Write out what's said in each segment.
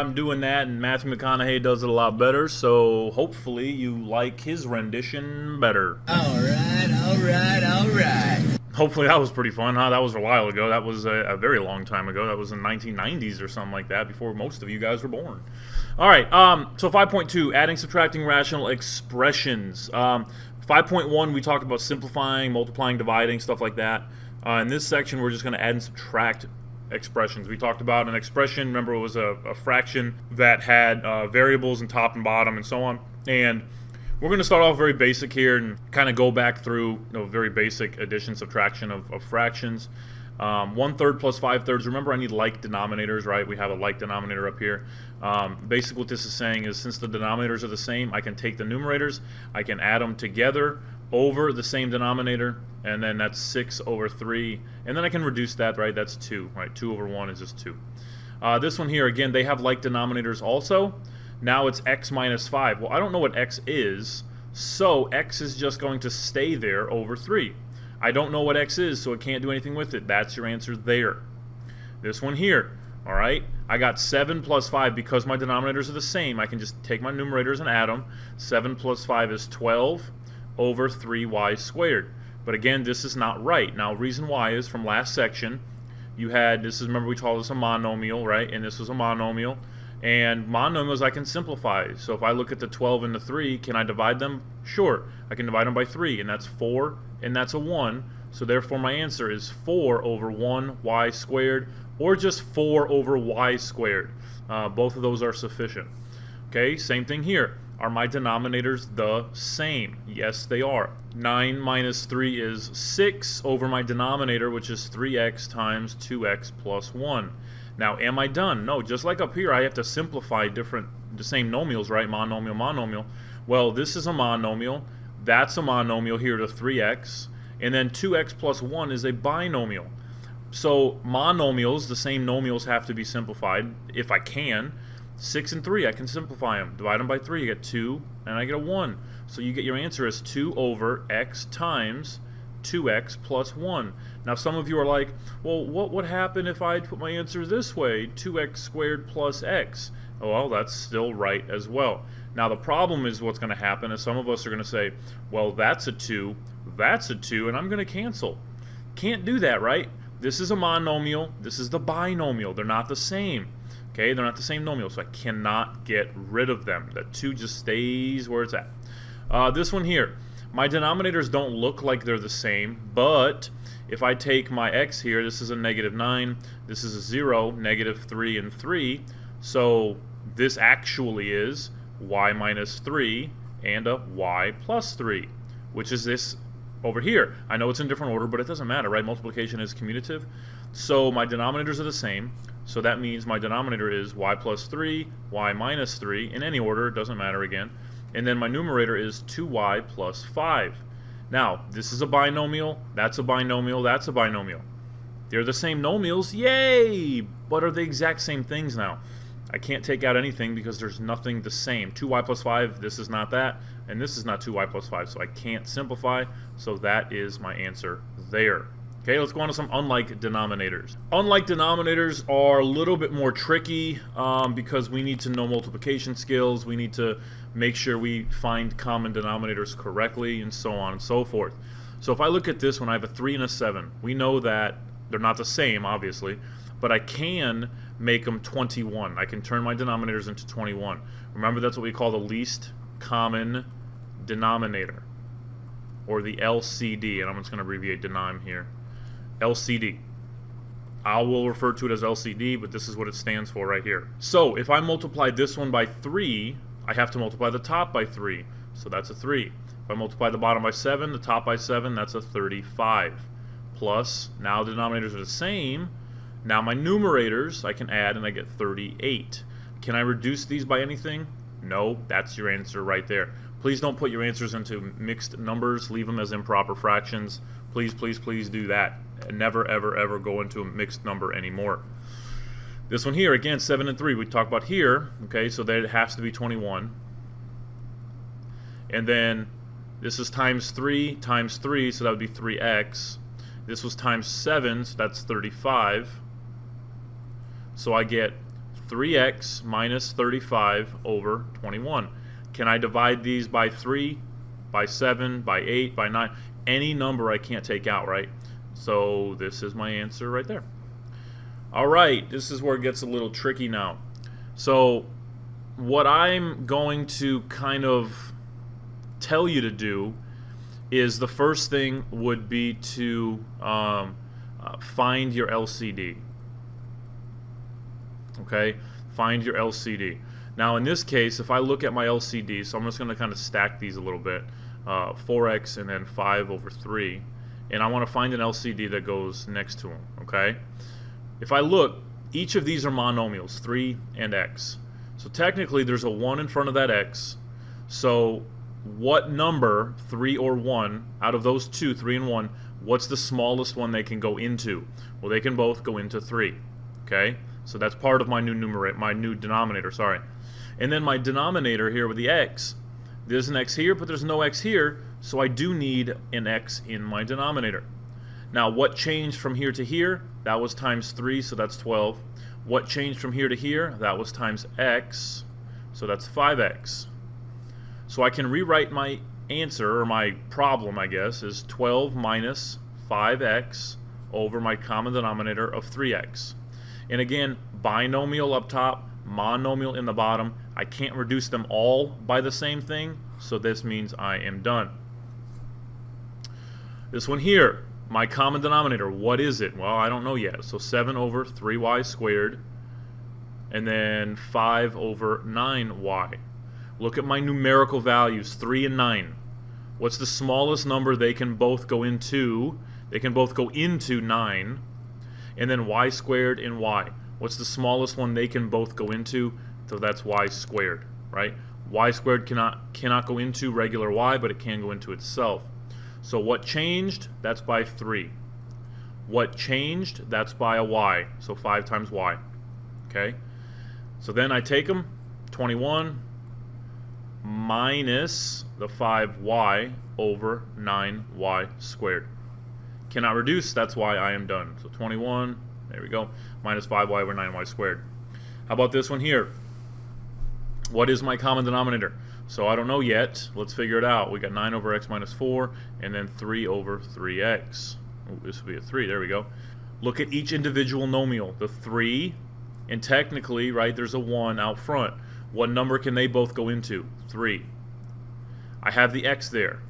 I'm doing that, and Matthew McConaughey does it a lot better, so hopefully you like his rendition better. Alright, alright, alright. Hopefully that was pretty fun, huh? That was a while ago. That was a very long time ago. That was in 1990s or something like that, before most of you guys were born. Alright, so 5.2, adding, subtracting rational expressions. 5.1, we talked about simplifying, multiplying, dividing, stuff like that. In this section, we're just going to add and subtract expressions. We talked about an expression, remember it was a fraction that had variables in top and bottom and so on. And we're going to start off very basic here and kind of go back through very basic addition, subtraction of fractions. 1/3 plus 5/3. Remember, I need like denominators, right? We have a like denominator up here. Basically what this is saying is, since the denominators are the same, I can take the numerators, I can add them together over the same denominator, and then that's 6/3, and then I can reduce that, right? That's 2, right? 2/1 is just 2. This one here, again, they have like denominators also. Now it's x minus 5. Well, I don't know what x is, so x is just going to stay there over 3. I don't know what x is, so I can't do anything with it. That's your answer there. This one here, all right? I got 7 plus 5. Because my denominators are the same, I can just take my numerators and add them. 7 plus 5 is 12 over 3y squared. But again, this is not right. Now, reason why is from last section, you had, remember we called this a monomial, right? And this was a monomial. And monomials I can simplify. So if I look at the 12 and the 3, can I divide them? Sure. I can divide them by 3, and that's 4, and that's a 1. So therefore my answer is 4 over 1y squared, or just 4 over y squared. Both of those are sufficient. Okay, same thing here. Are my denominators the same? Yes, they are. 9 minus 3 is 6 over my denominator, which is 3x times 2x plus 1. Now, am I done? No, just like up here, I have to simplify the same nomials, right? Monomial, monomial. Well, this is a monomial. That's a monomial here to 3x. And then 2x plus 1 is a binomial. So monomials, the same nomials, have to be simplified if I can. 6 and 3, I can simplify them. Divide them by 3, you get 2, and I get a 1. So you get your answer as 2 over x times 2x plus 1. Now some of you are like, well, what would happen if I put my answer this way, 2x squared plus x? Oh, well, that's still right as well. Now the problem is what's going to happen is some of us are going to say, well, that's a 2, that's a 2, and I'm going to cancel. Can't do that, right? This is a monomial, this is the binomial. They're not the same. Okay, they're not the same nomial, so I cannot get rid of them. That 2 just stays where it's at. This one here, my denominators don't look like they're the same, but if I take my x here, this is a -9, this is a 0, -3 and 3, so this actually is y minus 3 and a y plus 3, which is this over here. I know it's in different order, but it doesn't matter, right? Multiplication is commutative. So my denominators are the same, so that means my denominator is y plus 3, y minus 3, in any order, it doesn't matter again. And then my numerator is 2y plus 5. Now, this is a binomial, that's a binomial, that's a binomial. They're the same nomials, yay! But are they exact same things now? I can't take out anything because there's nothing the same. 2y plus 5, this is not that, and this is not 2y plus 5, so I can't simplify, so that is my answer there. Okay, let's go on to some unlike denominators. Unlike denominators are a little bit more tricky because we need to know multiplication skills, we need to make sure we find common denominators correctly, and so on and so forth. So if I look at this one, I have a 3 and a 7. We know that they're not the same, obviously, but I can make them 21. I can turn my denominators into 21. Remember, that's what we call the least common denominator, or the LCD, and I'm just going to abbreviate denom here. LCD. I will refer to it as LCD, but this is what it stands for right here. So if I multiply this one by 3, I have to multiply the top by 3, so that's a 3. If I multiply the bottom by 7, the top by 7, that's a 35. Plus, now the denominators are the same. Now my numerators, I can add and I get 38. Can I reduce these by anything? No, that's your answer right there. Please don't put your answers into mixed numbers. Leave them as improper fractions. Please, please, please do that. Never, ever, ever go into a mixed number anymore. This one here, again, 7 and 3, we talked about here. Okay, so that it has to be 21. And then this is times 3, so that would be 3x. This was times 7, so that's 35. So I get 3x minus 35 over 21. Can I divide these by 3, by 7, by 8, by 9? Any number I can't take out, right? So this is my answer right there. All right, this is where it gets a little tricky now. So what I'm going to kind of tell you to do is the first thing would be to find your LCD. Okay, find your LCD. Now in this case, if I look at my LCD, so I'm just going to kind of stack these a little bit, 4x and then 5 over 3, and I want to find an LCD that goes next to them. Okay, if I look, each of these are monomials, 3 and x. So technically there's a 1 in front of that x. So what number, 3 or 1, out of those two, 3 and 1, what's the smallest one they can go into? Well, they can both go into 3. Okay, so that's part of my new numerator, my new denominator, sorry. And then my denominator here with the x, there's an x here, but there's no x here, so I do need an x in my denominator. Now, what changed from here to here? That was times 3, so that's 12. What changed from here to here? That was times x, so that's 5x. So I can rewrite my answer, or my problem, I guess, is 12 minus 5x over my common denominator of 3x. And again, binomial up top, monomial in the bottom. I can't reduce them all by the same thing, so this means I am done. This one here, my common denominator, what is it? Well, I don't know yet. So 7 over 3y squared, and then 5 over 9y. Look at my numerical values, 3 and 9. What's the smallest number they can both go into? They can both go into 9. And then y squared and y. What's the smallest one they can both go into? So that's y squared, right? Y squared cannot go into regular y, but it can go into itself. So what changed? That's by 3. What changed? That's by a y. So 5 times y. Okay? So then I take them, 21 minus the 5y over 9y squared. Cannot reduce, that's why I am done. So 21, there we go, minus 5y over 9y squared. How about this one here? What is my common denominator? So I don't know yet. Let's figure it out. We got 9 over x minus 4, and then 3 over 3x. Ooh, this would be a 3, there we go. Look at each individual nomial. The 3, and technically, right, there's a 1 out front. What number can they both go into? 3. I have the x there.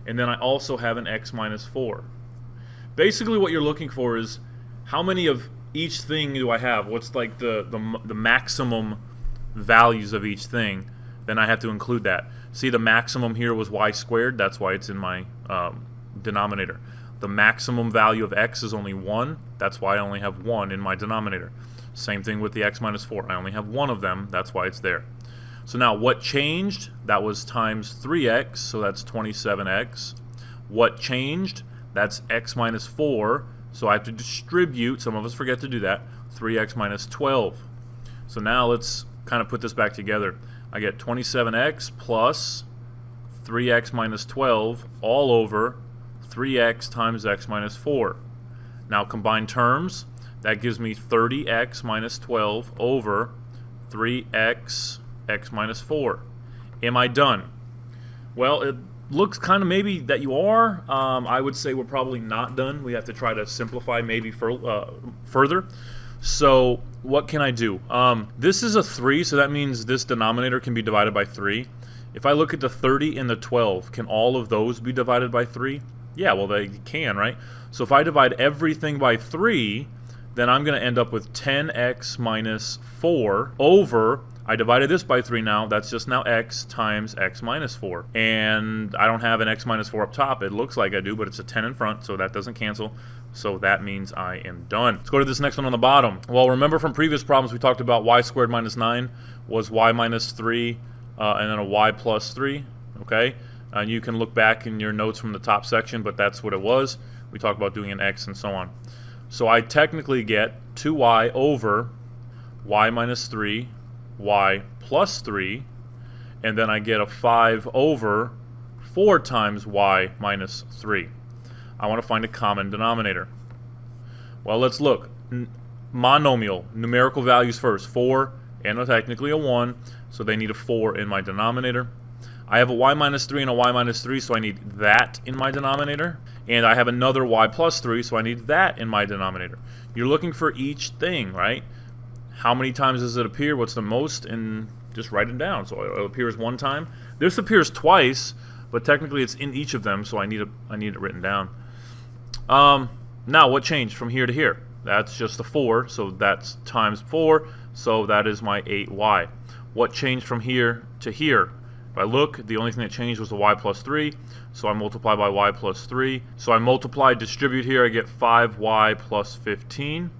And then I also have an x minus 4. Basically what you're looking for is how many of each thing do I have? What's like the maximum values of each thing? Then I have to include that. See, the maximum here was y squared. That's why it's in my denominator. The maximum value of x is only 1. That's why I only have 1 in my denominator. Same thing with the x minus 4. I only have 1 of them. That's why it's there. So now what changed? That was times 3x, so that's 27x. What changed? That's x minus 4, so I have to distribute, some of us forget to do that, 3x minus 12. So now let's kind of put this back together. I get 27x plus 3x minus 12 all over 3x times x minus 4. Now combine terms, that gives me 30x minus 12 over 3x x minus 4. Am I done? Well, it looks kind of maybe that you are. I would say we're probably not done. We have to try to simplify maybe further. So what can I do? This is a 3, so that means this denominator can be divided by 3. If I look at the 30 and the 12, can all of those be divided by 3? Yeah, well, they can, right? So if I divide everything by 3, then I'm going to end up with 10x minus 4 over, I divided this by 3 now, that's just now x times x minus 4. And I don't have an x minus 4 up top. It looks like I do, but it's a 10 in front, so that doesn't cancel. So that means I am done. Let's go to this next one on the bottom. Well, remember from previous problems we talked about y squared minus 9 was y minus 3 and then a y plus 3, okay? And you can look back in your notes from the top section, but that's what it was. We talked about doing an x and so on. So I technically get 2y over y minus 3, y plus 3, and then I get a 5 over 4 times y minus 3. I want to find a common denominator. Well, let's look. monomial, numerical values first. 4 and technically a 1, so they need a 4 in my denominator. I have a y minus 3 and a y minus 3, so I need that in my denominator. And I have another y plus 3, so I need that in my denominator. You're looking for each thing, right? How many times does it appear? What's the most? And just write it down. So it appears one time. This appears twice, but technically it's in each of them, so I need it written down. Now, what changed from here to here? That's just a 4, so that's times 4, so that is my 8y. What changed from here to here? If I look, the only thing that changed was the y plus 3, so I multiply by y plus 3. So I multiply, distribute here, I get 5y plus 15.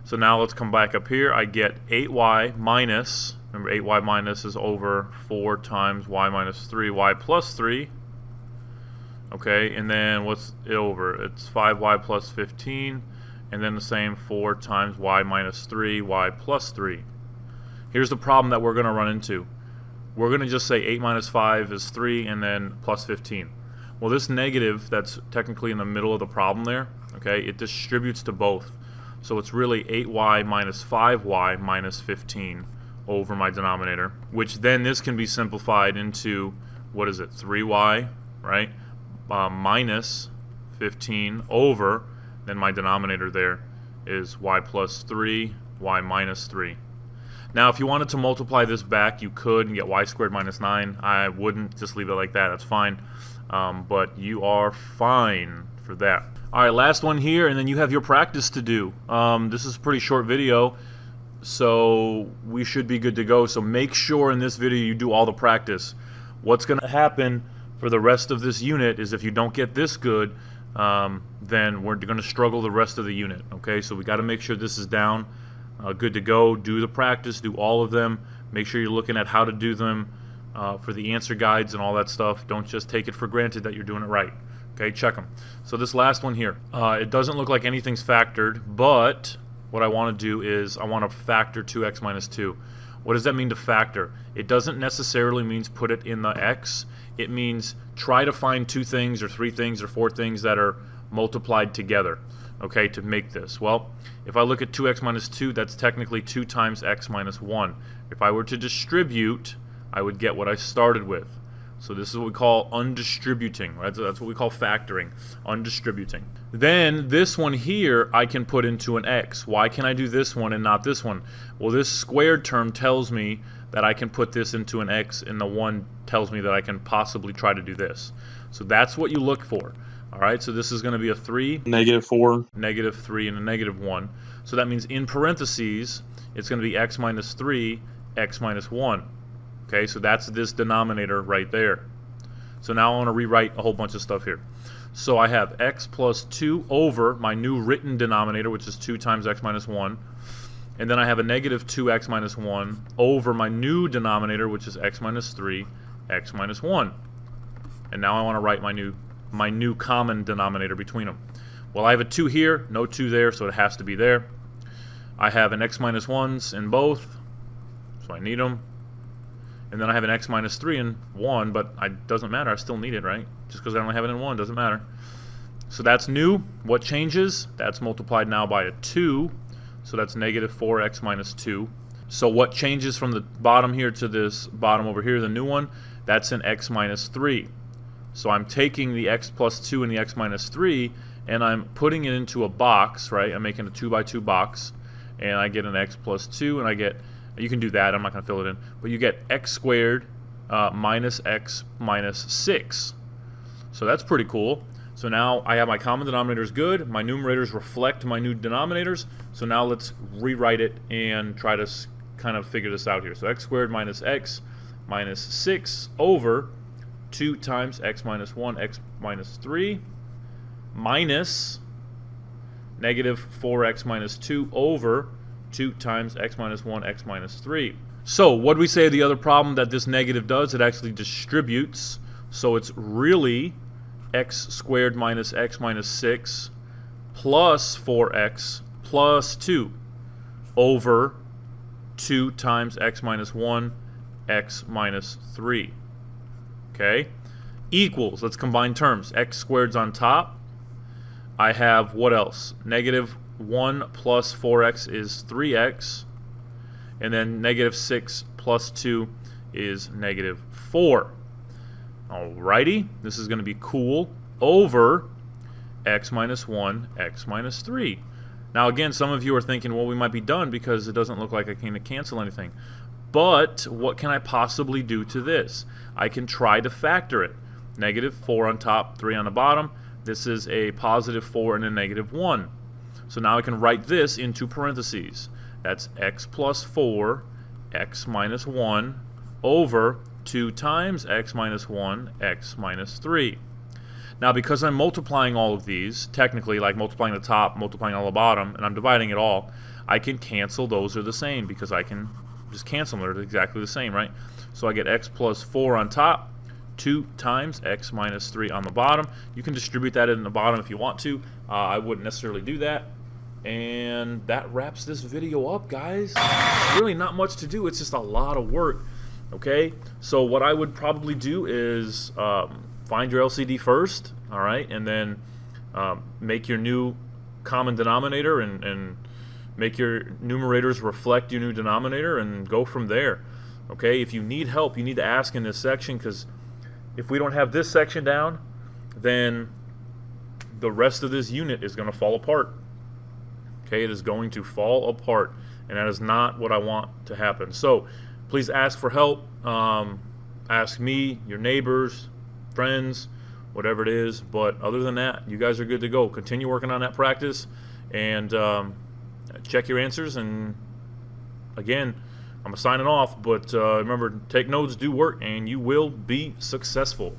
So now let's come back up here. I get 8y minus, remember 8y minus is over 4 times y minus 3y plus 3. Okay, and then what's it over? It's 5y plus 15, and then the same 4 times y minus 3, y plus 3. Here's the problem that we're going to run into. We're going to just say 8 minus 5 is 3, and then plus 15. Well, this negative that's technically in the middle of the problem there, okay, it distributes to both. So it's really 8y minus 5y minus 15 over my denominator, which then this can be simplified into, what is it, 3y, right? Minus 15 over, then my denominator there is y plus 3, y minus 3. Now, if you wanted to multiply this back, you could and get y squared minus 9. I wouldn't, just leave it like that. That's fine. But you are fine for that. All right, last one here, and then you have your practice to do. This is a pretty short video, so we should be good to go. So make sure in this video you do all the practice. What's going to happen for the rest of this unit is if you don't get this good, then we're going to struggle the rest of the unit. Okay, so we got to make sure this is down. Good to go. Do the practice, do all of them. Make sure you're looking at how to do them for the answer guides and all that stuff. Don't just take it for granted that you're doing it right. Okay, check them. So this last one here, it doesn't look like anything's factored, but what I want to do is I want to factor 2x minus 2. What does that mean to factor? It doesn't necessarily mean put it in the x. It means try to find 2 things or 3 things or 4 things that are multiplied together, okay, to make this. Well, if I look at 2x minus 2, that's technically 2 times x minus 1. If I were to distribute, I would get what I started with. So this is what we call undistributing, right? So that's what we call factoring, undistributing. Then this one here, I can put into an x. Why can I do this one and not this one? Well, this squared term tells me that I can put this into an x, and the 1 tells me that I can possibly try to do this. So that's what you look for. All right, so this is going to be a 3, -4, -3, and a -1. So that means in parentheses, it's going to be x minus 3, x minus 1. Okay, so that's this denominator right there. So now I want to rewrite a whole bunch of stuff here. So I have x plus 2 over my new written denominator, which is 2 times x minus 1. And then I have a -2x minus 1 over my new denominator, which is x minus 3, x minus 1. And now I want to write my new common denominator between them. Well, I have a 2 here, no 2 there, so it has to be there. I have an x minus 1s in both, so I need them. And then I have an x minus 3 and 1, but it doesn't matter. I still need it, right? Just because I only have it in 1 doesn't matter. So that's new. What changes? That's multiplied now by a 2. So that's -4x minus 2. So what changes from the bottom here to this bottom over here, the new one? That's an x minus 3. So I'm taking the x plus 2 and the x minus 3, and I'm putting it into a box, right? I'm making a 2 by 2 box, and I get an x plus 2, and I get... You can do that. I'm not going to fill it in. But you get x squared minus x minus 6. So that's pretty cool. So now I have my common denominators good. My numerators reflect my new denominators. So now let's rewrite it and try to kind of figure this out here. So x squared minus x minus 6 over 2 times x minus 1, x minus 3 minus -4x minus 2 over 2 times x minus 1, x minus 3. So what do we say the other problem that this negative does? It actually distributes. So it's really x squared minus x minus 6 plus 4x plus 2 over 2 times x minus 1, x minus 3. Okay? Equals, let's combine terms. X squared's on top. I have what else? 1 plus 4x is 3x. And then negative 6 plus 2 is negative 4. Alrighty, this is going to be cool over x minus 1, x minus 3. Now again, some of you are thinking, well, we might be done because it doesn't look like I can cancel anything. But what can I possibly do to this? I can try to factor it. Negative 4 on top, 3 on the bottom. This is a positive 4 and a negative 1. So now I can write this into parentheses. That's x plus 4, x minus 1, over 2 times x minus 1, x minus 3. Now, because I'm multiplying all of these, technically, like multiplying the top, multiplying all the bottom, and I'm dividing it all, I can cancel those are the same because I can just cancel them. They're exactly the same, right? So I get x plus 4 on top, 2 times x minus 3 on the bottom. You can distribute that in the bottom if you want to. I wouldn't necessarily do that. And that wraps this video up, guys. Really not much to do. It's just a lot of work. Okay? So what I would probably do is find your LCD first, all right, and then make your new common denominator and make your numerators reflect your new denominator and go from there. Okay? If you need help, you need to ask in this section, because if we don't have this section down, then the rest of this unit is going to fall apart. Okay, it is going to fall apart, and that is not what I want to happen. So please ask for help. Ask me, your neighbors, friends, whatever it is. But other than that, you guys are good to go. Continue working on that practice, and check your answers. And again, I'm signing off, but remember, take notes, do work, and you will be successful.